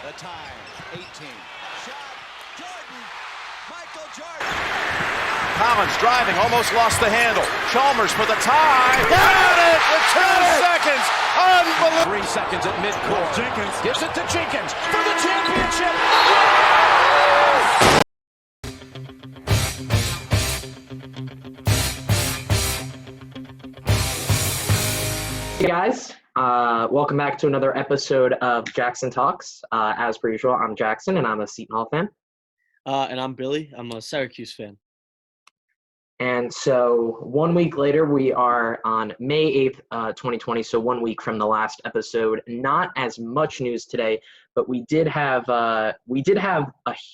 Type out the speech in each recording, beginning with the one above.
The time, 18. Shot, Jordan, Michael Jordan. Collins driving, almost lost the handle. Chalmers for the tie. Got it with 2 seconds. Unbelievable. 3 seconds at midcourt. Jenkins Gives it to Jenkins for the championship. Hey guys, welcome back to another episode of Jackson Talks. As per usual, I'm Jackson and I'm a Seton Hall fan. And I'm Billy. I'm a Syracuse fan. And so 1 week later, we are on May 8th, 2020, so 1 week from the last episode. Not as much news today, but we did have a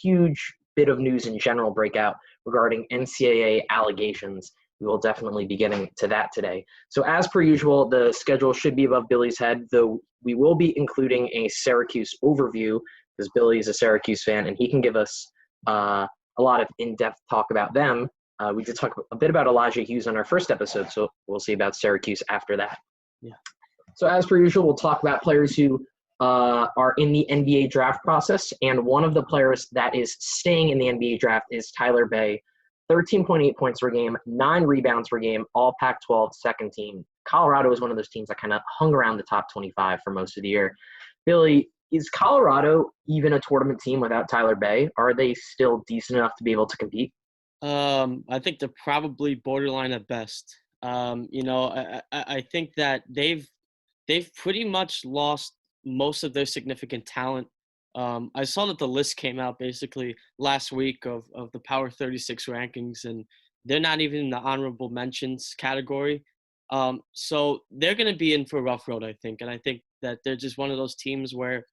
huge bit of news in general breakout regarding NCAA allegations. We will definitely be getting to that today. So as per usual, the schedule should be above Billy's head, though we will be including a Syracuse overview because Billy is a Syracuse fan and he can give us a lot of in-depth talk about them. We did talk a bit about Elijah Hughes on our first episode, so we'll see about Syracuse after that. Yeah. So as per usual, we'll talk about players who are in the NBA draft process, and one of the players that is staying in the NBA draft is Tyler Bey. 13.8 points per game, 9 rebounds per game, all Pac-12 second team. Colorado is one of those teams that kind of hung around the top 25 for most of the year. Billy, is Colorado even a tournament team without Tyler Bey? Are they still decent enough to be able to compete? I think they're probably borderline at best. I think that they've pretty much lost most of their significant talent. I saw that the list came out basically last week of the Power 36 rankings, and they're not even in the honorable mentions category. So they're going to be in for a rough road, I think. And I think that they're just one of those teams where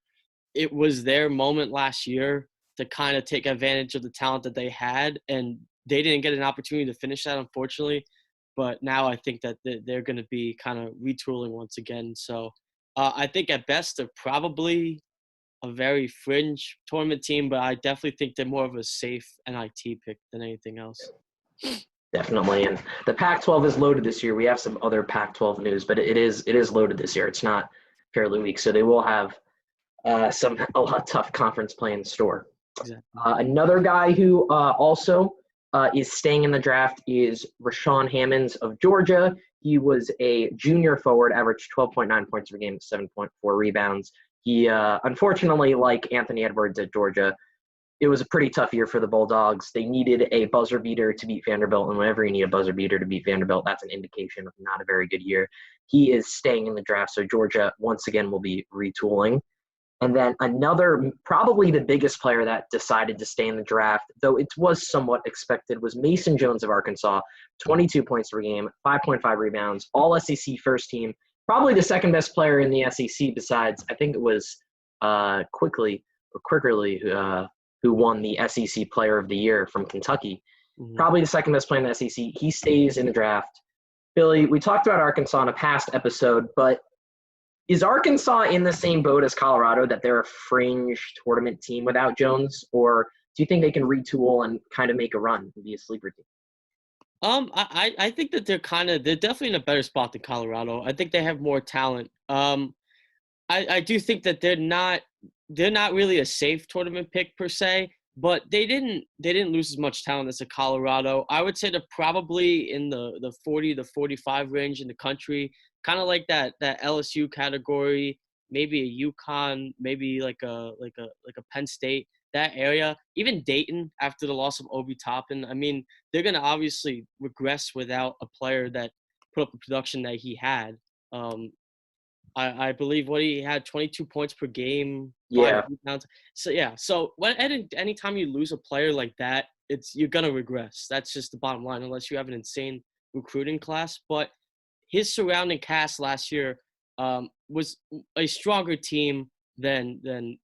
it was their moment last year to kind of take advantage of the talent that they had, and they didn't get an opportunity to finish that, unfortunately. But now I think that they're going to be kind of retooling once again. So I think at best they're probably a very fringe tournament team, but I definitely think they're more of a safe NIT pick than anything else. Definitely, and the Pac-12 is loaded this year. We have some other Pac-12 news, but it is loaded this year. It's not fairly weak, so they will have a lot tough conference play in store. Exactly. Another guy who also is staying in the draft is Rashawn Hammonds of Georgia. He was a junior forward, averaged 12.9 points per game, 7.4 rebounds. He, unfortunately, like Anthony Edwards at Georgia, it was a pretty tough year for the Bulldogs. They needed a buzzer beater to beat Vanderbilt, and whenever you need a buzzer beater to beat Vanderbilt, that's an indication of not a very good year. He is staying in the draft, so Georgia, once again, will be retooling. And then another, probably the biggest player that decided to stay in the draft, though it was somewhat expected, was Mason Jones of Arkansas, 22 points per game, 5.5 rebounds, all SEC first team. Probably the second best player in the SEC besides, I think it was Quickley who won the SEC Player of the Year from Kentucky. Mm-hmm. Probably the second best player in the SEC. He stays in the draft. Billy, we talked about Arkansas in a past episode, but is Arkansas in the same boat as Colorado, that they're a fringe tournament team without Jones, or do you think they can retool and kind of make a run and be a sleeper team? I think that they're definitely in a better spot than Colorado. I think they have more talent. I do think that they're not really a safe tournament pick per se, but they didn't lose as much talent as a Colorado. I would say they're probably in the 40 to 45 range in the country, kind of like that LSU category, maybe a UConn, maybe like a Penn State. That area, even Dayton after the loss of Obi Toppin, I mean, they're going to obviously regress without a player that put up the production that he had. I believe what he had, 22 points per game. Yeah. 5 rebounds. So, yeah. So anytime you lose a player like that, you're going to regress. That's just the bottom line, unless you have an insane recruiting class. But his surrounding cast last year was a stronger team than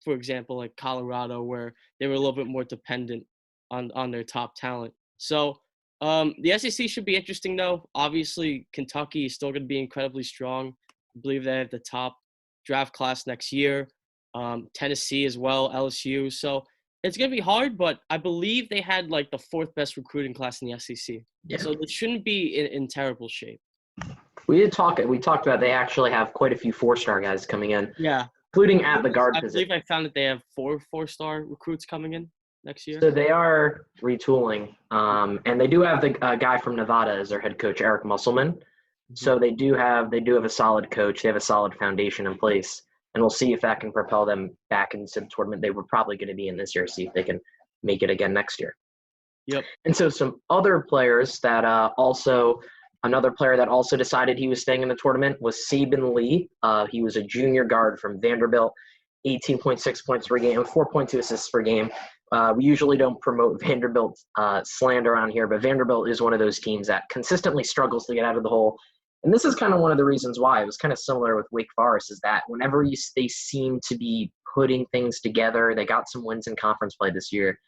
for example, like Colorado, where they were a little bit more dependent on their top talent. So the SEC should be interesting, though. Obviously, Kentucky is still going to be incredibly strong. I believe they have the top draft class next year. Tennessee as well, LSU. So it's going to be hard, but I believe they had like the 4th best recruiting class in the SEC. Yeah. So they shouldn't be in terrible shape. We talked about they actually have quite a few 4-star guys coming in. Yeah. including at the guard I position. believe I found that they have four-star recruits coming in next year. So they are retooling, and they do have the guy from Nevada as their head coach, Eric Musselman. So they do have a solid coach. They have a solid foundation in place, and we'll see if that can propel them back into the tournament they were probably going to be in this year. See if they can make it again next year. Yep. And so some other players that another player that also decided he was staying in the tournament was Sabin Lee. He was a junior guard from Vanderbilt, 18.6 points per game, 4.2 assists per game. We usually don't promote Vanderbilt slander on here, but Vanderbilt is one of those teams that consistently struggles to get out of the hole. And this is kind of one of the reasons why. It was kind of similar with Wake Forest, is that whenever they seem to be putting things together, they got some wins in conference play this year,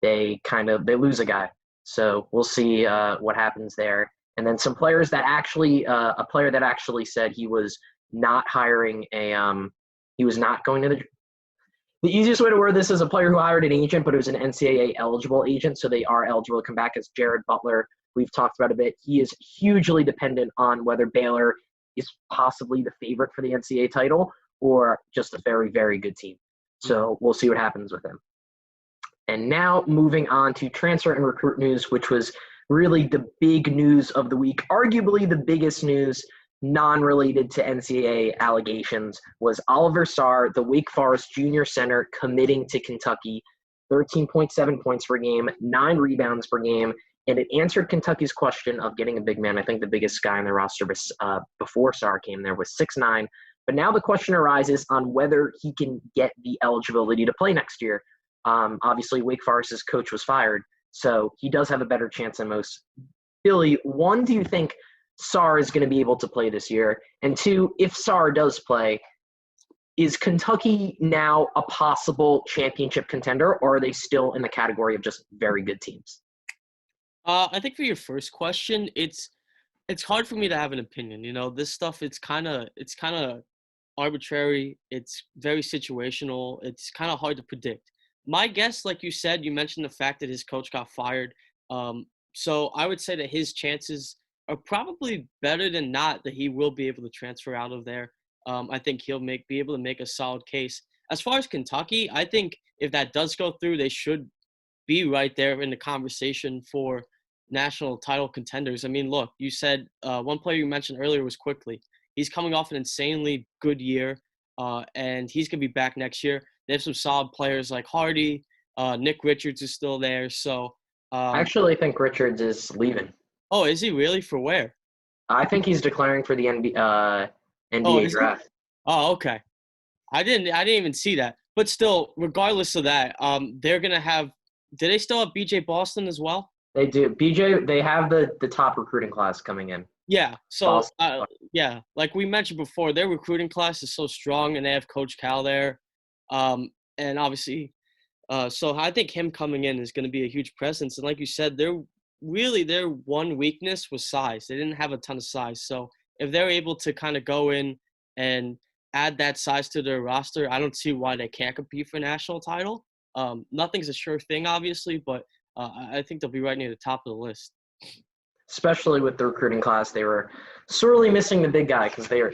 they lose a guy. So we'll see what happens there. And then some players that actually a player that actually said he was not hiring he was not going to the easiest way to word this is a player who hired an agent, but it was an NCAA eligible agent, so they are eligible to come back, as Jared Butler. We've talked about a bit. He is hugely dependent on whether Baylor is possibly the favorite for the NCAA title or just a very, very good team. So we'll see what happens with him. And now moving on to transfer and recruit news, which was really the big news of the week. Arguably the biggest news non-related to NCAA allegations was Oliver Sarr, the Wake Forest junior center, committing to Kentucky. 13.7 points per game, 9 rebounds per game, and it answered Kentucky's question of getting a big man. I think the biggest guy on the roster before Sarr came there was 6'9". But now the question arises on whether he can get the eligibility to play next year. Obviously, Wake Forest's coach was fired, so he does have a better chance than most. Billy, one, do you think Sarr is going to be able to play this year? And two, if Sarr does play, is Kentucky now a possible championship contender, or are they still in the category of just very good teams? I think for your first question, it's hard for me to have an opinion. You know, this stuff, it's kind of arbitrary. It's very situational. It's kind of hard to predict. My guess, like you said, you mentioned the fact that his coach got fired. So I would say that his chances are probably better than not that he will be able to transfer out of there. I think he'll be able to make a solid case. As far as Kentucky, I think if that does go through, they should be right there in the conversation for national title contenders. I mean, look, you said one player you mentioned earlier was Quickly. He's coming off an insanely good year, and he's going to be back next year. They have some solid players like Hardy. Nick Richards is still there. So I actually think Richards is leaving. Oh, is he really? For where? I think he's declaring for the NBA draft. Oh, okay. I didn't even see that. But still, regardless of that, they're gonna have. Do they still have BJ Boston as well? They do. BJ, they have the top recruiting class coming in. Yeah. So yeah, like we mentioned before, their recruiting class is so strong, and they have Coach Cal there, and obviously, so I think him coming in is going to be a huge presence. And like you said, their one weakness was size. They didn't have a ton of size. So if they're able to kind of go in and add that size to their roster, I don't see why they can't compete for a national title. Nothing's a sure thing, obviously, but I think they'll be right near the top of the list. Especially with the recruiting class, they were sorely missing the big guy because they're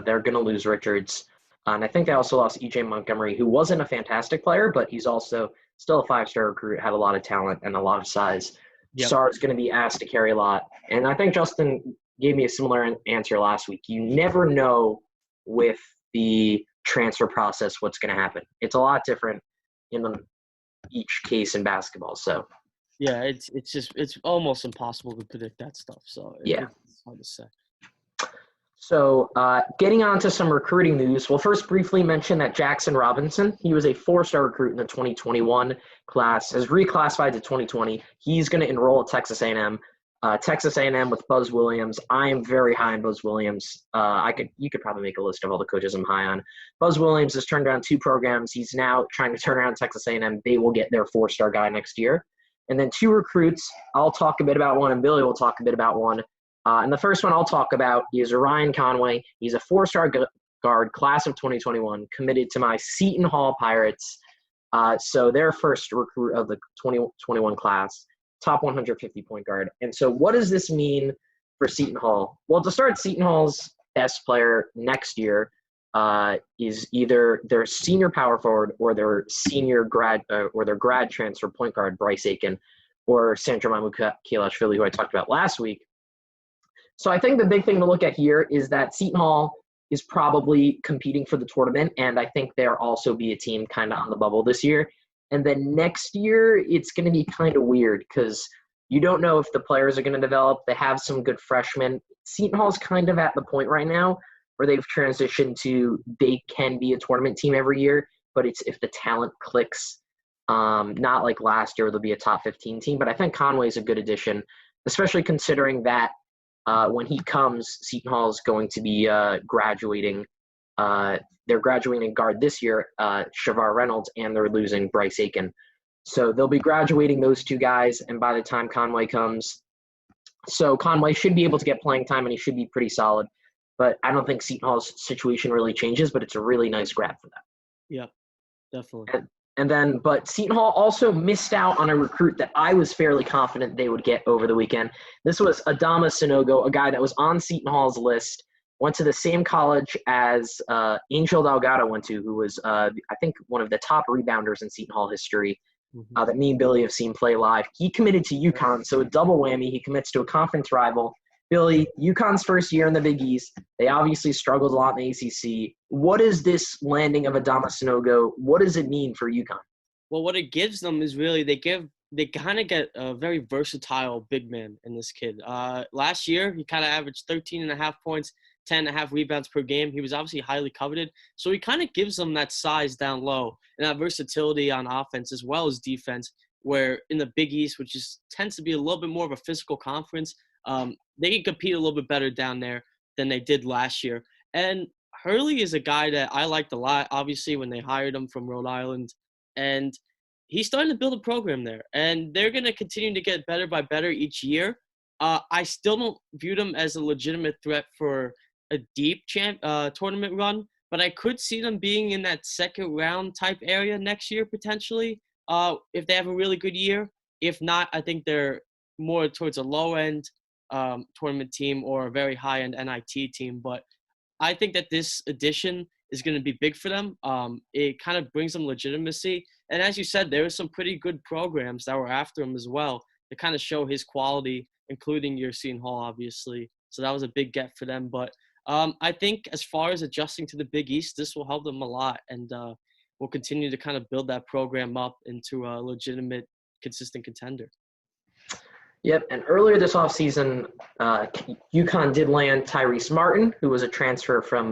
going to lose Richards. And I think they also lost E.J. Montgomery, who wasn't a fantastic player, but he's also still a 5-star recruit, had a lot of talent and a lot of size. Yep. Sarr is going to be asked to carry a lot. And I think Justin gave me a similar answer last week. You never know with the transfer process what's going to happen. It's a lot different in each case in basketball. So yeah, it's almost impossible to predict that stuff. So yeah, it's hard to say. So getting on to some recruiting news, we'll first briefly mention that Jackson Robinson, he was a 4-star recruit in the 2021 class, has reclassified to 2020. He's going to enroll at Texas A&M. Texas A&M with Buzz Williams. I am very high on Buzz Williams. You could probably make a list of all the coaches I'm high on. Buzz Williams has turned around 2 programs. He's now trying to turn around Texas A&M. They will get their 4-star guy next year. And then 2 recruits. I'll talk a bit about one, and Billy will talk a bit about one. And the first one I'll talk about is Ryan Conway. He's a 4-star guard, class of 2021, committed to my Seton Hall Pirates. So their first recruit of the 2021 class, top 150 point guard. And so what does this mean for Seton Hall? Well, to start, Seton Hall's best player next year is either their senior power forward or their senior grad or their grad transfer point guard, Bryce Aiken, or Sandra Mamukashvili, who I talked about last week. So I think the big thing to look at here is that Seton Hall is probably competing for the tournament, and I think they'll also be a team kind of on the bubble this year. And then next year, it's going to be kind of weird because you don't know if the players are going to develop. They have some good freshmen. Seton Hall's kind of at the point right now where they've transitioned to they can be a tournament team every year, but it's if the talent clicks. Not like last year, they'll be a top 15 team, but I think Conway's a good addition, especially considering that when he comes, Seton Hall is going to be graduating. They're graduating guard this year, Shavar Reynolds, and they're losing Bryce Aiken. So they'll be graduating those two guys, and by the time Conway comes, so Conway should be able to get playing time, and he should be pretty solid. But I don't think Seton Hall's situation really changes, but it's a really nice grab for them. Yep, definitely. But Seton Hall also missed out on a recruit that I was fairly confident they would get over the weekend. This was Adama Sinogo, a guy that was on Seton Hall's list, went to the same college as Angel Delgado went to, who was, I think, one of the top rebounders in Seton Hall history that me and Billy have seen play live. He committed to UConn, so a double whammy. He commits to a conference rival. Billy, UConn's first year in the Big East. They obviously struggled a lot in the ACC. What is this landing of Adama Sinogo? What does it mean for UConn? Well, what it gives them is really they kind of get a very versatile big man in this kid. Last year, he kind of averaged 13.5 points, 10.5 rebounds per game. He was obviously highly coveted. So he kind of gives them that size down low and that versatility on offense as well as defense, where in the Big East, which tends to be a little bit more of a physical conference, they can compete a little bit better down there than they did last year. And Hurley is a guy that I liked a lot, obviously, when they hired him from Rhode Island. And he's starting to build a program there. And they're going to continue to get better by better each year. I still don't view them as a legitimate threat for a deep tournament run, but I could see them being in that second round type area next year potentially if they have a really good year. If not, I think they're more towards a low-end tournament team or a very high-end NIT team. But I think that this addition is going to be big for them. It kind of brings them legitimacy. And as you said, there were some pretty good programs that were after him as well to kind of show his quality, including your Seton Hall, obviously. So that was a big get for them. But I think as far as adjusting to the Big East, this will help them a lot. And we'll continue to kind of build that program up into a legitimate, consistent contender. Yep, and earlier this offseason, UConn did land Tyrese Martin, who was a transfer from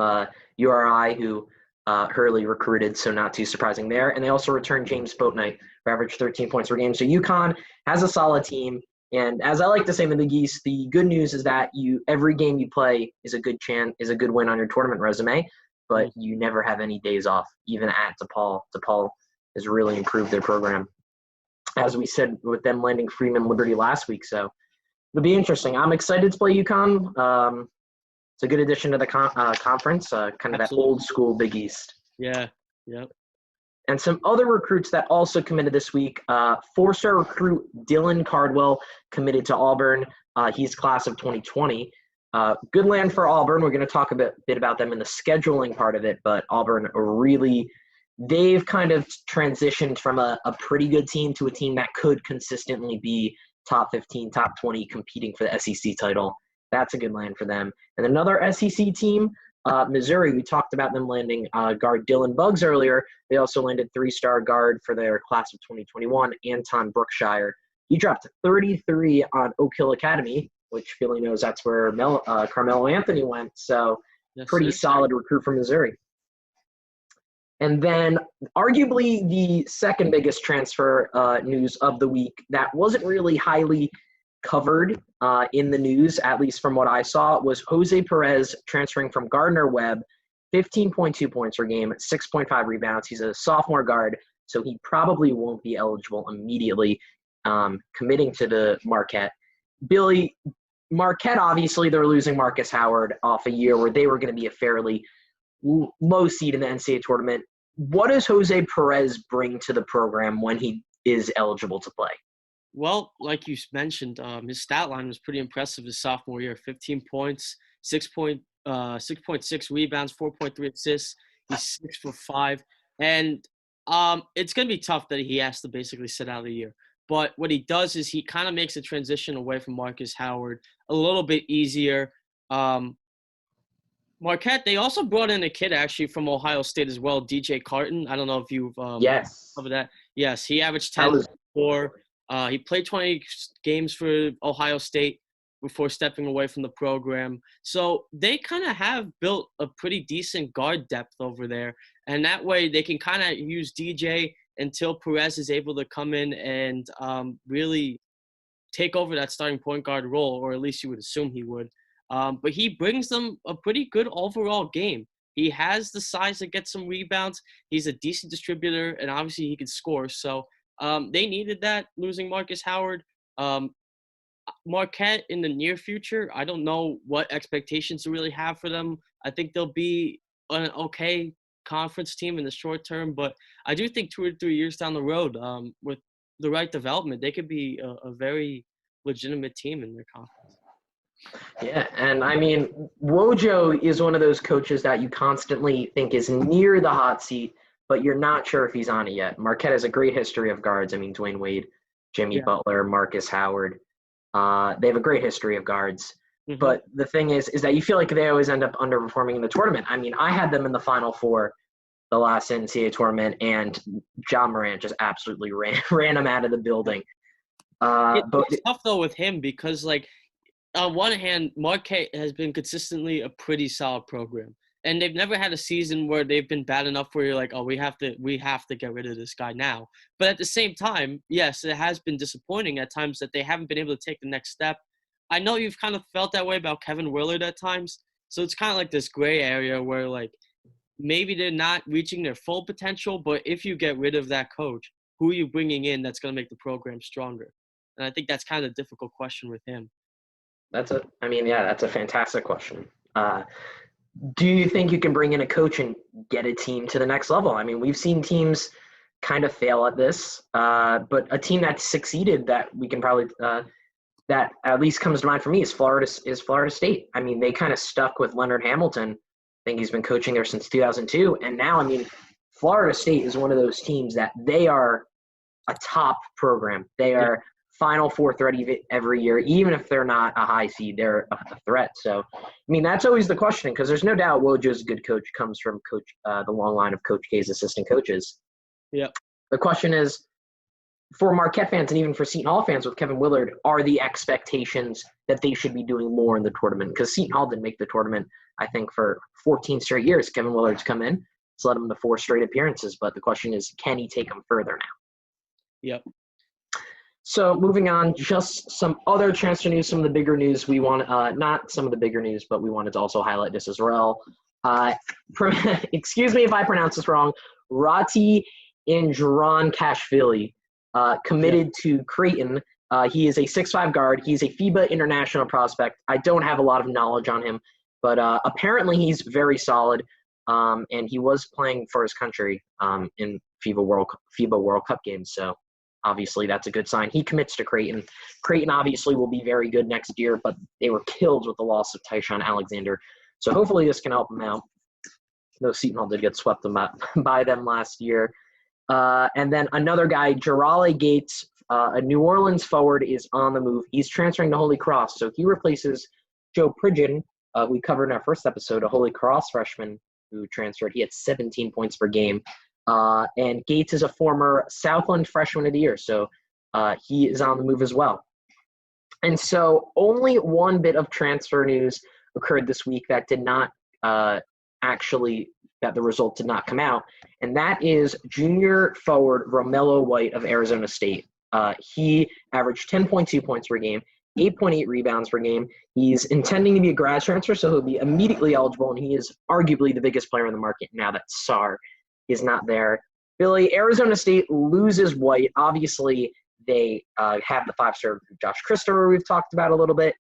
URI, who Hurley recruited, so not too surprising there. And they also returned James Boatnight, who averaged 13 points per game. So UConn has a solid team. And as I like to say in the Big East, the good news is that every game you play is a good win on your tournament resume, but you never have any days off, even at DePaul. DePaul has really improved their program, as we said, with them landing Freeman Liberty last week. So it'll be interesting. I'm excited to play UConn. It's a good addition to the conference, kind of that old school Big East. Yeah, yep. And some other recruits that also committed this week, four-star recruit Dylan Cardwell committed to Auburn. He's class of 2020. Good land for Auburn. We're going to talk a bit about them in the scheduling part of it, but Auburn they've kind of transitioned from a pretty good team to a team that could consistently be top 15, top 20, competing for the SEC title. That's a good land for them. And another SEC team, Missouri, we talked about them landing guard Dylan Buggs earlier. They also landed three-star guard for their class of 2021, Anton Brookshire. He dropped 33 on Oak Hill Academy, which Billy knows that's where Carmelo Anthony went. So pretty solid recruit from Missouri. And then arguably the second biggest transfer news of the week that wasn't really highly covered in the news, at least from what I saw, was Jose Perez transferring from Gardner-Webb, 15.2 points per game, 6.5 rebounds. He's a sophomore guard, so he probably won't be eligible immediately, committing to the Marquette. Billy, Marquette, obviously, they're losing Marcus Howard off a year where they were going to be a fairly low seed in the NCAA tournament. What does Jose Perez bring to the program when he is eligible to play? Well, like you mentioned, his stat line was pretty impressive his sophomore year. 15 points, 6.6 rebounds, 4.3 assists. He's 6 for 5. And it's going to be tough that he has to basically sit out a year. But what he does is he kind of makes a transition away from Marcus Howard a little bit easier. Marquette, they also brought in a kid actually from Ohio State as well, DJ Carton. I don't know if you've Yes. covered that. Yes, he averaged 10 4. He played 20 games for Ohio State before stepping away from the program. So they kind of have built a pretty decent guard depth over there. And that way they can kind of use DJ until Perez is able to come in and really take over that starting point guard role, or at least you would assume he would. But he brings them a pretty good overall game. He has the size to get some rebounds. He's a decent distributor, and obviously he can score. So they needed that, losing Marcus Howard. Marquette in the near future, I don't know what expectations to really have for them. I think they'll be an okay conference team in the short term, but I do think 2 or 3 years down the road, with the right development, they could be a very legitimate team in their conference. Yeah, and I mean, Wojo is one of those coaches that you constantly think is near the hot seat, but you're not sure if he's on it yet. Marquette has a great history of guards. I mean, Dwayne Wade, Jimmy Butler, Marcus Howard. They have a great history of guards. Mm-hmm. But the thing is that you feel like they always end up underperforming in the tournament. I mean, I had them in the Final Four the last NCAA tournament, and John Morant just absolutely ran him out of the building. It's tough, though, with him because, like, on one hand, Marquette has been consistently a pretty solid program. And they've never had a season where they've been bad enough where you're like, oh, we have to get rid of this guy now. But at the same time, yes, it has been disappointing at times that they haven't been able to take the next step. I know you've kind of felt that way about Kevin Willard at times. So it's kind of like this gray area where, like, maybe they're not reaching their full potential, but if you get rid of that coach, who are you bringing in that's going to make the program stronger? And I think that's kind of a difficult question with him. That's a fantastic question. Do you think you can bring in a coach and get a team to the next level? I mean, we've seen teams kind of fail at this, but a team that succeeded that we can probably that at least comes to mind for me is Florida State. I mean, they kind of stuck with Leonard Hamilton. I think he's been coaching there since 2002, and now, I mean, Florida State is one of those teams that they are a top program. They are Final Four threat every year, even if they're not a high seed, they're a threat. So, I mean, that's always the question, because there's no doubt Wojo's a good coach, comes from the long line of Coach K's assistant coaches. Yeah. The question is, for Marquette fans and even for Seton Hall fans with Kevin Willard, are the expectations that they should be doing more in the tournament? Because Seton Hall didn't make the tournament, I think, for 14 straight years. Kevin Willard's come in, it's led him to 4 straight appearances, but the question is, can he take them further now? Yep. So moving on, just some other transfer news, some of the bigger news we want, not some of the bigger news, but we wanted to also highlight this as well. Excuse me if I pronounce this wrong. Rati Indranashvili committed to Creighton. He is a 6'5" guard. He's a FIBA international prospect. I don't have a lot of knowledge on him, but apparently he's very solid, and he was playing for his country in FIBA World Cup games, so obviously that's a good sign. He commits to Creighton. Creighton obviously will be very good next year, but they were killed with the loss of Tyshawn Alexander, so hopefully this can help him out. Though Seton Hall did get swept by them last year. And then another guy, Jarale Gates, a New Orleans forward, is on the move. He's transferring to Holy Cross, so he replaces Joe Pridgeon, we covered in our first episode, a Holy Cross freshman who transferred. He had 17 points per game. And Gates is a former Southland Freshman of the Year, so he is on the move as well. And so only one bit of transfer news occurred this week that did not that the result did not come out, and that is junior forward Romello White of Arizona State. He averaged 10.2 points per game, 8.8 rebounds per game. He's intending to be a grad transfer, so he'll be immediately eligible, and he is arguably the biggest player in the market now that Sarr is not there. Billy, Arizona State loses White. Obviously, they have the 5-star Josh Christopher we've talked about a little bit.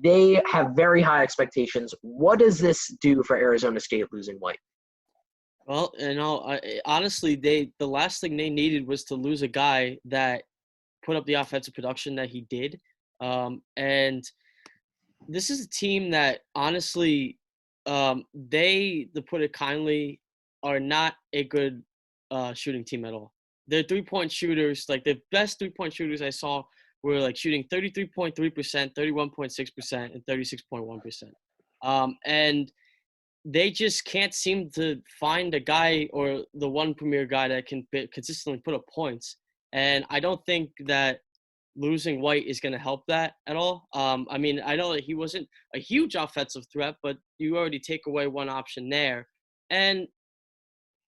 They have very high expectations. What does this do for Arizona State losing White? Well, honestly, the last thing they needed was to lose a guy that put up the offensive production that he did. And this is a team that honestly they, to put it kindly, are not a good shooting team at all. Their 3-point shooters, like the best 3-point shooters I saw were like shooting 33.3%, 31.6%, and 36.1%. And they just can't seem to find a guy or the one premier guy that can consistently put up points. And I don't think that losing White is going to help that at all. I mean, I know that he wasn't a huge offensive threat, but you already take away one option there. And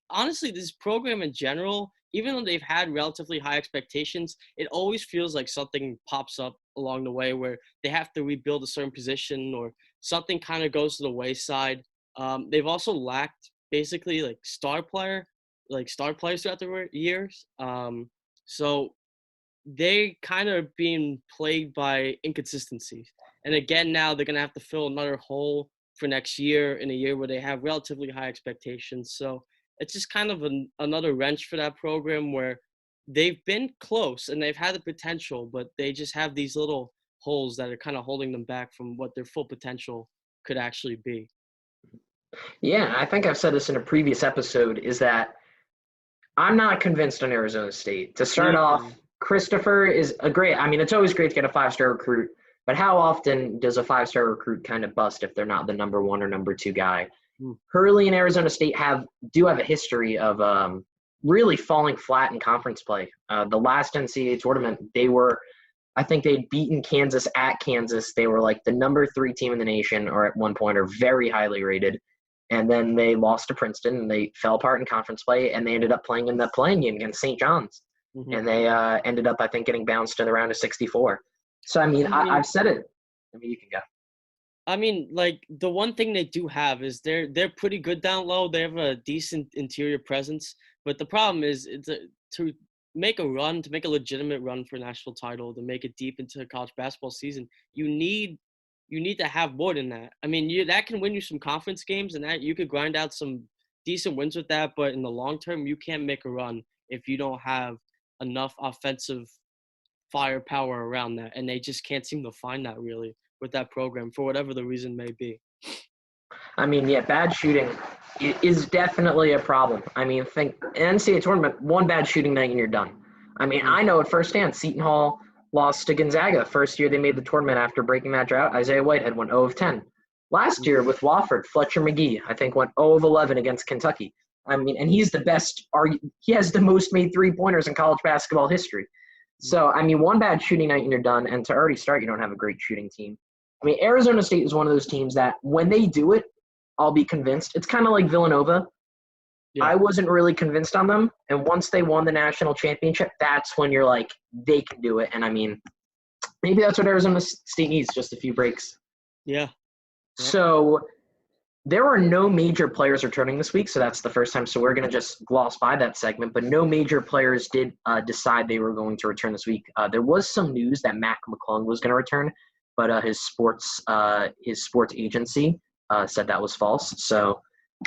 honestly, this program in general, even though they've had relatively high expectations, it always feels like something pops up along the way where they have to rebuild a certain position or something kind of goes to the wayside. They've also lacked basically like star players throughout the years. So they kind of being plagued by inconsistencies. And again, now they're going to have to fill another hole for next year in a year where they have relatively high expectations. So it's just kind of another wrench for that program where they've been close and they've had the potential, but they just have these little holes that are kind of holding them back from what their full potential could actually be. Yeah, I think I've said this in a previous episode, is that I'm not convinced on Arizona State. To start off, Christopher is a great – I mean, it's always great to get a 5-star recruit, but how often does a 5-star recruit kind of bust if they're not the number 1 or number 2 guy? Hurley and Arizona State do have a history of really falling flat in conference play. The last NCAA tournament, I think they'd beaten Kansas at Kansas. They were like the number 3 team in the nation, or at one point are very highly rated. And then they lost to Princeton, and they fell apart in conference play, and they ended up playing in the playing game against St. John's. Mm-hmm. And they ended up, I think, getting bounced in the round of 64. So, I mean, I've said it. I mean, you can go. I mean, like, the one thing they do have is they're pretty good down low. They have a decent interior presence. But the problem is to make a legitimate run for a national title, to make it deep into the college basketball season, you need to have more than that. I mean, that can win you some conference games, and that you could grind out some decent wins with that. But in the long term, you can't make a run if you don't have enough offensive firepower around that. And they just can't seem to find that really with that program for whatever the reason may be. I mean, yeah, bad shooting is definitely a problem. I mean, think NCAA tournament, one bad shooting night and you're done. I mean, I know it firsthand. Seton Hall lost to Gonzaga. First year they made the tournament after breaking that drought. Isaiah Whitehead went 0 of 10. Last year with Wofford, Fletcher McGee, I think, went 0 of 11 against Kentucky. I mean, and he's the best. He has the most made three-pointers in college basketball history. So, I mean, one bad shooting night and you're done. And to already start, you don't have a great shooting team. I mean, Arizona State is one of those teams that when they do it, I'll be convinced. It's kind of like Villanova. Yeah. I wasn't really convinced on them. And once they won the national championship, that's when you're like, they can do it. And, I mean, maybe that's what Arizona State needs, just a few breaks. Yeah. So there are no major players returning this week, so that's the first time. So we're going to just gloss by that segment. But no major players did decide they were going to return this week. There was some news that Mac McClung was going to return, but his sports agency said that was false. So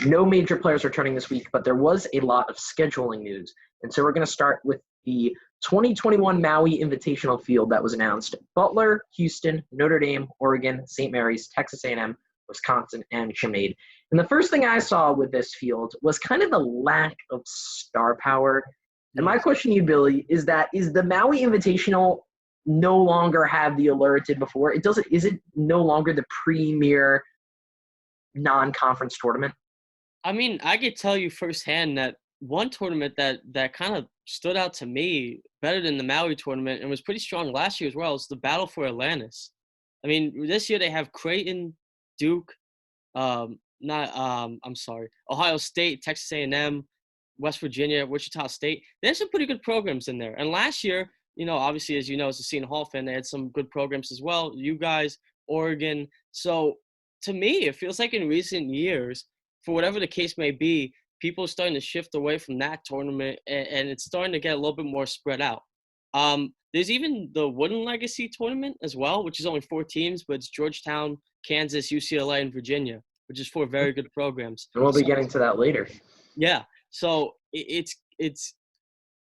no major players returning this week, but there was a lot of scheduling news. And so we're going to start with the 2021 Maui Invitational Field that was announced. Butler, Houston, Notre Dame, Oregon, St. Mary's, Texas A&M, Wisconsin, and Chimade. And the first thing I saw with this field was kind of the lack of star power. And my question to you, Billy, is the Maui Invitational no longer have the allure it did before? Is it no longer the premier non-conference tournament? I mean, I could tell you firsthand that one tournament that kind of stood out to me better than the Maui tournament and was pretty strong last year as well is the Battle for Atlantis. I mean, this year they have Creighton, Duke, Ohio State, Texas A&M, West Virginia, Wichita State. There's some pretty good programs in there. And last year, obviously, as you know, as a Seton Hall fan, they had some good programs as well. You guys, Oregon. So to me, it feels like in recent years, for whatever the case may be, people are starting to shift away from that tournament, and it's starting to get a little bit more spread out. There's even the Wooden Legacy tournament as well, which is only 4 teams, but it's Georgetown, Kansas, UCLA, and Virginia, which is 4 very good programs. And we'll be getting to that later. Yeah. So it's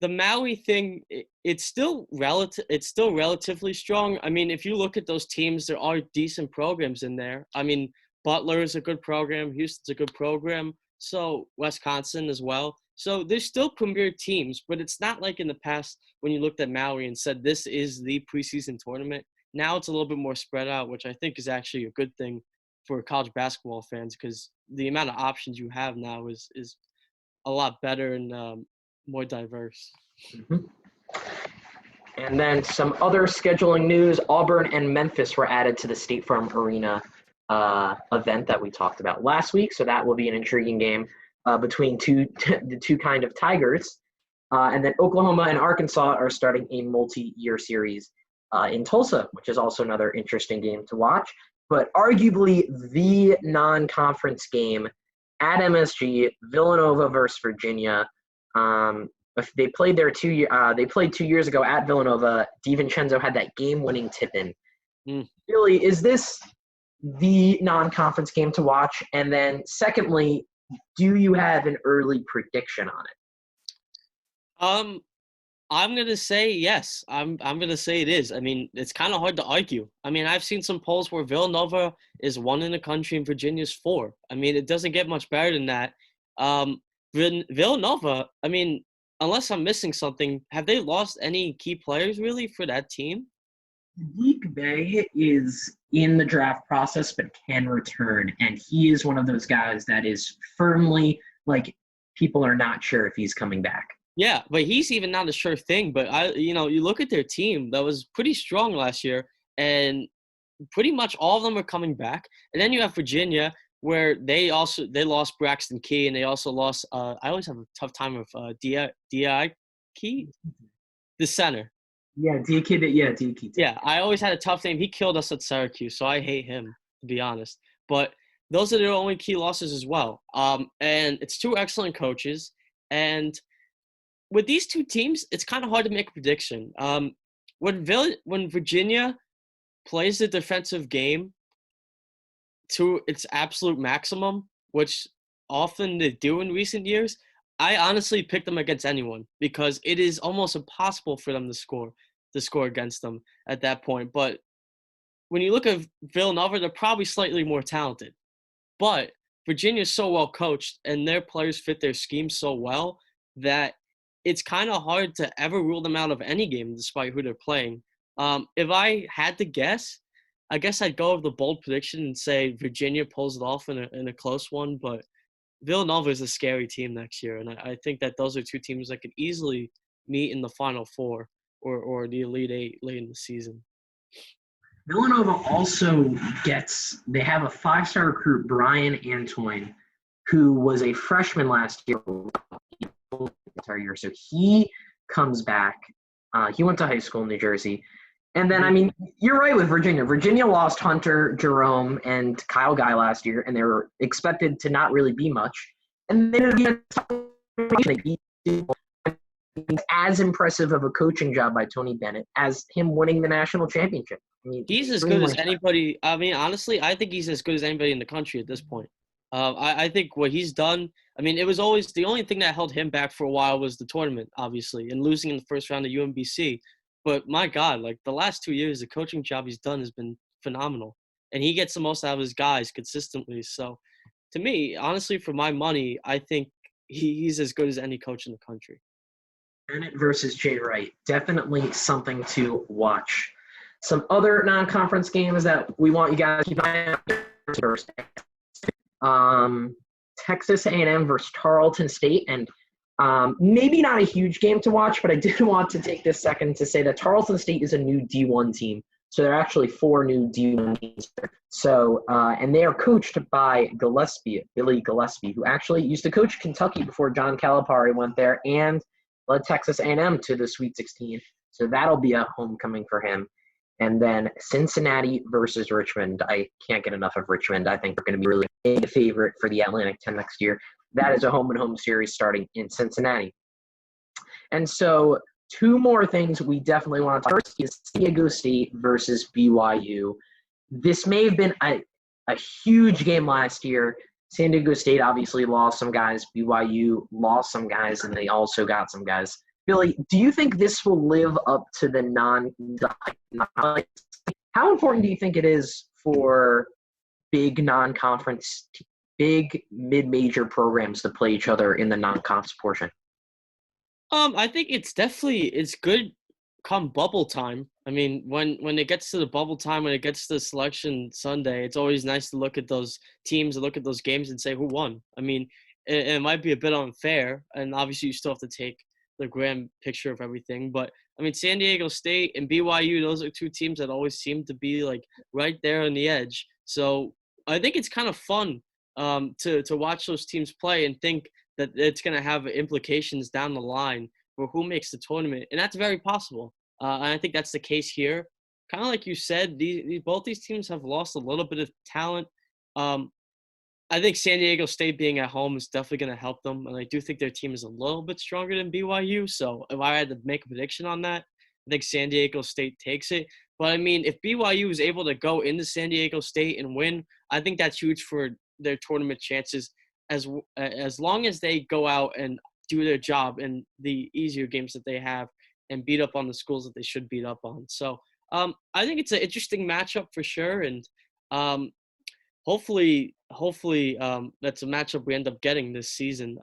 the Maui thing. It's still relatively strong. I mean, if you look at those teams, there are decent programs in there. I mean, Butler is a good program. Houston's a good program. So Wisconsin as well. So there's still premier teams, but it's not like in the past when you looked at Maui and said this is the preseason tournament. Now it's a little bit more spread out, which I think is actually a good thing for college basketball fans because the amount of options you have now is a lot better and more diverse. Mm-hmm. And then some other scheduling news. Auburn and Memphis were added to the State Farm Arena event that we talked about last week. So that will be an intriguing game between the two kind of Tigers. And then Oklahoma and Arkansas are starting a multi-year series in Tulsa, which is also another interesting game to watch. But arguably the non-conference game at MSG, Villanova versus Virginia. They played there 2 years ago at Villanova. DiVincenzo had that game-winning tip-in. Really, is this the non-conference game to watch? And then, secondly, do you have an early prediction on it? I'm gonna say yes. I'm gonna say it is. I mean, it's kind of hard to argue. I mean, I've seen some polls where Villanova is 1 in the country and Virginia's 4. I mean, it doesn't get much better than that. Villanova, I mean, unless I'm missing something, have they lost any key players really for that team? Sadiq Bey is in the draft process but can return, and he is one of those guys that is firmly, like, people are not sure if he's coming back. Yeah, but he's even not a sure thing. But you look at their team that was pretty strong last year, and pretty much all of them are coming back. And then you have Virginia, where they lost Braxton Key, and they also lost. I always have a tough time with D.I. Key, the center. Yeah, D.K. Yeah, I always had a tough name. He killed us at Syracuse, so I hate him, to be honest. But those are their only key losses as well. And it's 2 excellent coaches, and with these 2 teams, it's kind of hard to make a prediction. When Virginia plays the defensive game to its absolute maximum, which often they do in recent years, I honestly pick them against anyone because it is almost impossible for them to score against them at that point. But when you look at Villanova, they're probably slightly more talented. But Virginia's so well coached and their players fit their scheme so well that it's kind of hard to ever rule them out of any game despite who they're playing. If I had to guess, I guess I'd go with the bold prediction and say Virginia pulls it off in a close one, but Villanova is a scary team next year, and I think that those are 2 teams that could easily meet in the Final Four or the Elite Eight late in the season. Villanova also they have a 5-star recruit, Brian Antoine, who was a freshman last year. So he comes back. He went to high school in New Jersey. And then, I mean, you're right with Virginia. Virginia lost Hunter, Jerome, and Kyle Guy last year, and they were expected to not really be much. And then as impressive of a coaching job by Tony Bennett as him winning the national championship. I mean, he's as good as anybody. I mean, honestly, I think he's as good as anybody in the country at this point. I think what he's done, I mean, it was always the only thing that held him back for a while was the tournament, obviously, and losing in the first round of UMBC. But my God, like the last 2 years, the coaching job he's done has been phenomenal. And he gets the most out of his guys consistently. So to me, honestly, for my money, I think he's as good as any coach in the country. Bennett versus Jay Wright, definitely something to watch. Some other non-conference games that we want you guys to keep an eye on first. Texas A&M versus Tarleton State, and maybe not a huge game to watch, but I did want to take this second to say that Tarleton State is a new D1 team. So there are actually 4 new D1 teams. So, and they are coached by Billy Gillespie, who actually used to coach Kentucky before John Calipari went there and led Texas A&M to the Sweet 16. So that'll be a homecoming for him. And then Cincinnati versus Richmond. I can't get enough of Richmond. I think they're going to be really a favorite for the Atlantic 10 next year. That is a home-and-home series starting in Cincinnati. And so 2 more things we definitely want to talk about. First is San Diego State versus BYU. This may have been a huge game last year. San Diego State obviously lost some guys. BYU lost some guys, and they also got some guys. Billy, do you think this will live up to the how important do you think it is for big non-conference, big mid-major programs to play each other in the non-conference portion? I think it's good come bubble time. I mean, when it gets to the bubble time, when it gets to Selection Sunday, it's always nice to look at those teams and look at those games and say who won. I mean, it might be a bit unfair, and obviously you still have to take the grand picture of everything. But I mean, San Diego State and BYU, those are two teams that always seem to be like right there on the edge. So I think it's kind of fun to watch those teams play and think that it's going to have implications down the line for who makes the tournament, and that's very possible. And I think that's the case here. Kind of like you said, both these teams have lost a little bit of talent. I think San Diego State being at home is definitely going to help them, and I do think their team is a little bit stronger than BYU. So if I had to make a prediction on that, I think San Diego State takes it. But I mean, if BYU is able to go into San Diego State and win, I think that's huge for their tournament chances. As long as they go out and do their job in the easier games that they have and beat up on the schools that they should beat up on. So I think it's an interesting matchup for sure, and hopefully that's a matchup we end up getting this season.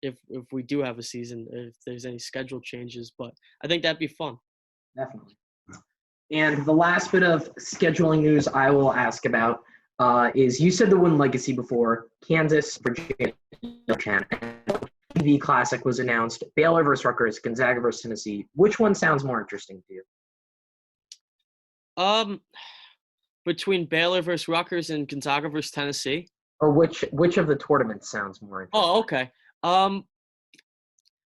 If we do have a season, if there's any schedule changes, but I think that'd be fun. Definitely. And the last bit of scheduling news I will ask about is you said the Wooden Legacy before. Kansas, Virginia, TV Classic was announced. Baylor versus Rutgers, Gonzaga versus Tennessee. Which one sounds more interesting to you? Between Baylor versus Rutgers and Gonzaga versus Tennessee. Or which of the tournaments sounds more interesting? Oh, okay.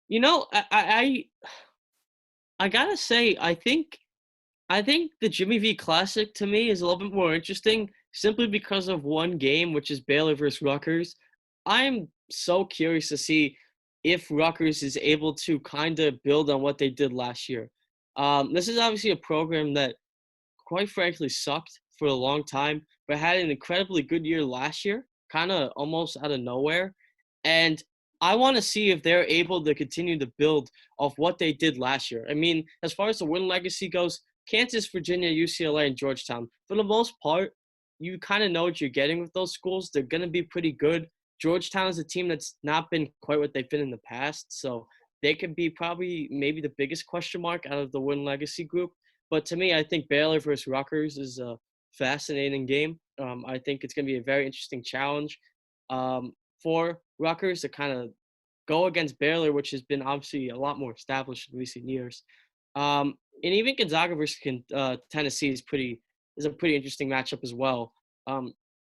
You know, I gotta say, I think the Jimmy V Classic to me is a little bit more interesting simply because of one game, which is Baylor versus Rutgers. I'm so curious to see if Rutgers is able to kind of build on what they did last year. This is obviously a program that, quite frankly, sucked for a long time, but had an incredibly good year last year, kind of almost out of nowhere. And I want to see if they're able to continue to build off what they did last year. I mean, as far as the win legacy goes, Kansas, Virginia, UCLA, and Georgetown, for the most part, you kind of know what you're getting with those schools. They're going to be pretty good. Georgetown is a team that's not been quite what they've been in the past, so they could be probably maybe the biggest question mark out of the win legacy group. But to me, I think Baylor versus Rutgers is a fascinating game. I think it's going to be a very interesting challenge for Rutgers to kind of go against Baylor, which has been obviously a lot more established in recent years. And even Gonzaga versus Tennessee is a pretty interesting matchup as well.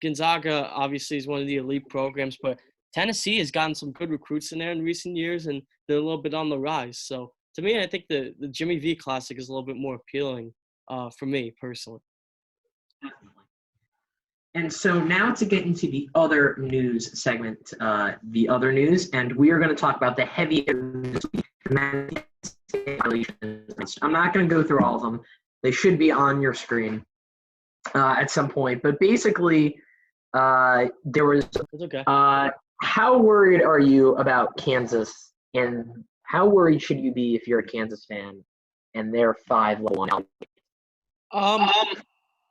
Gonzaga obviously is one of the elite programs, but Tennessee has gotten some good recruits in there in recent years, and they're a little bit on the rise. So to me, I think the Jimmy V Classic is a little bit more appealing for me personally. Definitely. And so now to get into the other news segment, the other news, and we are going to talk about the heavier news. I'm not going to go through all of them. They should be on your screen at some point. But basically, there was okay. How worried are you about Kansas, and how worried should you be if you're a Kansas fan and they're 5-1?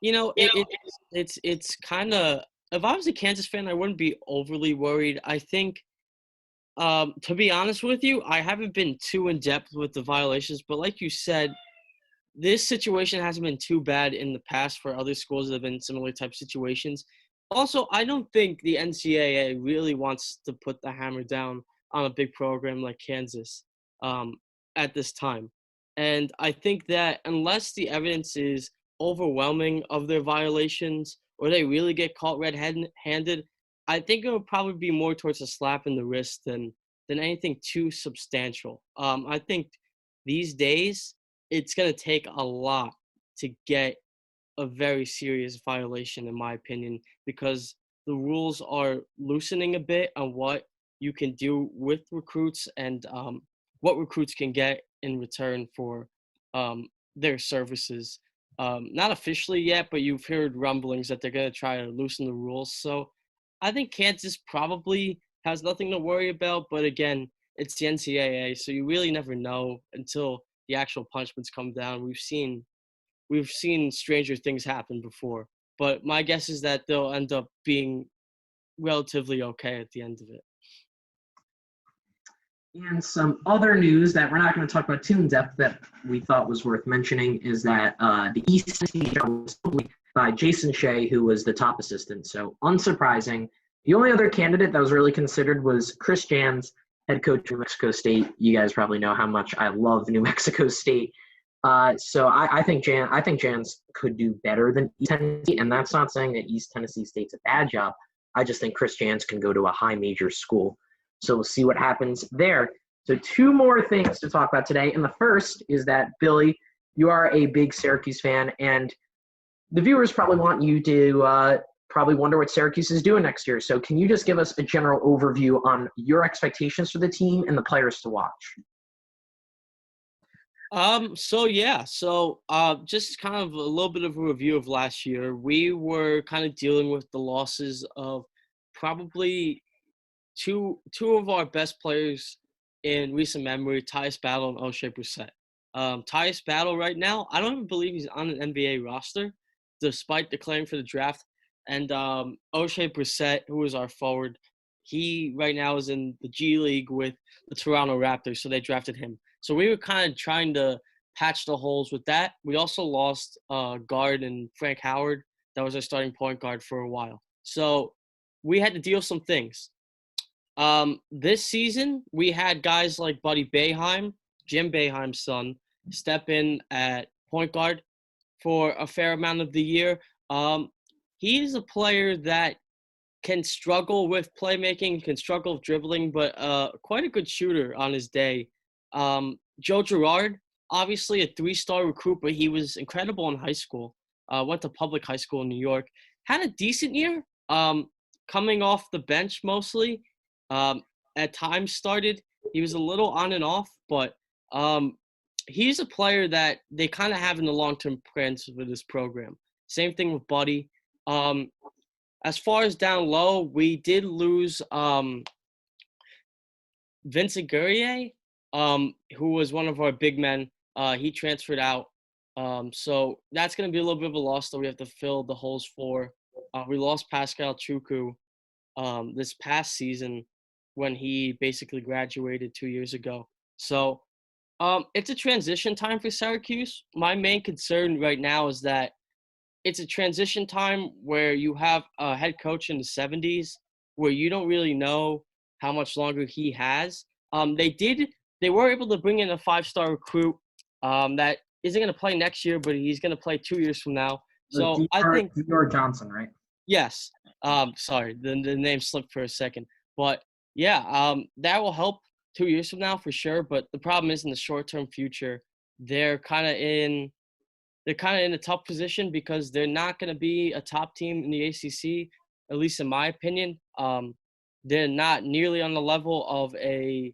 You know, it's kind of, if I was a Kansas fan, I wouldn't be overly worried. I think, to be honest with you, I haven't been too in depth with the violations, but like you said, this situation hasn't been too bad in the past for other schools that have been in similar type situations. Also, I don't think the NCAA really wants to put the hammer down on a big program like Kansas at this time. And I think that unless the evidence is overwhelming of their violations or they really get caught red-handed, I think it would probably be more towards a slap in the wrist than anything too substantial. I think these days it's going to take a lot to get a very serious violation, in my opinion, because the rules are loosening a bit on what you can do with recruits and what recruits can get in return for their services. Not officially yet, but you've heard rumblings that they're going to try to loosen the rules. So I think Kansas probably has nothing to worry about. But again, it's the NCAA, so you really never know until the actual punishments come down. We've seen stranger things happen before. but my guess is that they'll end up being relatively okay at the end of it. And some other news that we're not going to talk about too in depth that we thought was worth mentioning is that the East Tennessee job was filled by Jason Shea, who was the top assistant. So unsurprising. The only other candidate that was really considered was Chris Jans, head coach of New Mexico State. You guys probably know how much I love New Mexico State. So I think Jans could do better than East Tennessee, and that's not saying that East Tennessee State's a bad job. I just think Chris Jans can go to a high major school. So we'll see what happens there. So 2 more things to talk about today. And the first is that, Billy, you are a big Syracuse fan, and the viewers probably want you to probably wonder what Syracuse is doing next year. So can you just give us a general overview on your expectations for the team and the players to watch? Just kind of a little bit of a review of last year. We were kind of dealing with the losses of probably two of our best players in recent memory, Tyus Battle and O'Shea Brissett. Tyus Battle right now, I don't even believe he's on an NBA roster, despite declaring for the draft. And O'Shea Brissett, who is our forward, he right now is in the G League with the Toronto Raptors, so they drafted him. So we were kind of trying to patch the holes with that. We also lost guard and Frank Howard. That was our starting point guard for a while. So we had to deal with some things. This season, we had guys like Buddy Boeheim, Jim Boeheim's son, step in at point guard for a fair amount of the year. He is a player that can struggle with playmaking, can struggle with dribbling, but quite a good shooter on his day. Joe Girard, obviously a 3-star recruit, but he was incredible in high school. Went to public high school in New York. Had a decent year, coming off the bench mostly. At times started. He was a little on and off, but he's a player that they kind of have in the long-term plans for this program. Same thing with Buddy. As far as down low, we did lose Vincent Guerrier, who was one of our big men. He transferred out. So that's going to be a little bit of a loss that we have to fill the holes for. We lost Pascal Chukwu this past season when he basically graduated 2 years ago. So it's a transition time for Syracuse. My main concern right now is that it's a transition time where you have a head coach in the 70s where you don't really know how much longer he has. They were able to bring in a 5-star recruit that isn't going to play next year, but he's going to play 2 years from now. So I think George Johnson, right? Yes. Sorry, the name slipped for a second. But yeah, that will help 2 years from now for sure. But the problem is in the short-term future, they're kind of in a tough position because they're not going to be a top team in the ACC, at least in my opinion. They're not nearly on the level of a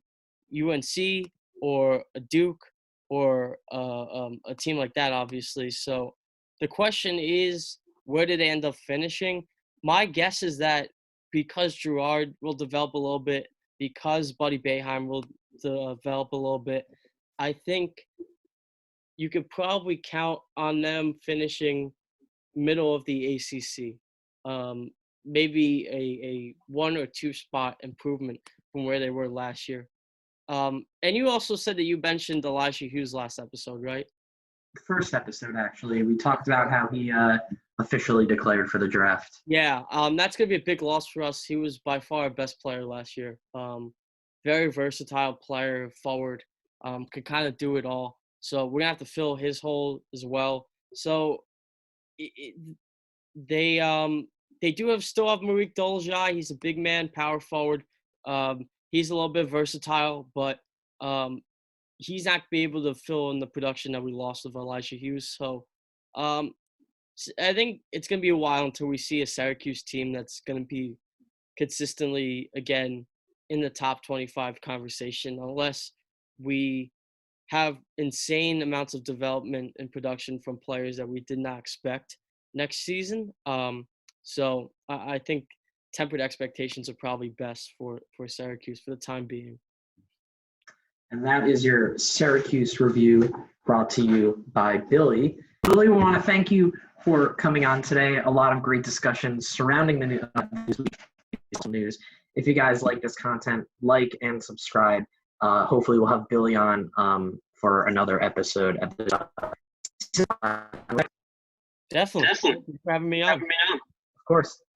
UNC or a Duke or a team like that, obviously. So the question is, where did they end up finishing? My guess is that because Girard will develop a little bit, because Buddy Boeheim will develop a little bit, I think you could probably count on them finishing middle of the ACC. Maybe a 1 or 2 spot improvement from where they were last year. And you also said that you mentioned Elijah Hughes last episode, right? First episode, actually. We talked about how he officially declared for the draft. Yeah, that's going to be a big loss for us. He was by far our best player last year. Very versatile player, forward, could kind of do it all. So we're going to have to fill his hole as well. So they still have Malik Dolezaj. He's a big man, power forward. He's a little bit versatile, but he's not going to be able to fill in the production that we lost of Elijah Hughes. So I think it's going to be a while until we see a Syracuse team that's going to be consistently, again, in the top 25 conversation, unless we have insane amounts of development and production from players that we did not expect next season. So I think tempered expectations are probably best for Syracuse for the time being. And that is your Syracuse review brought to you by Billy. Billy, we want to thank you for coming on today. A lot of great discussions surrounding the news. If you guys like this content, like and subscribe. Hopefully we'll have Billy on for another episode. Definitely. Thank you for having me on. Of course.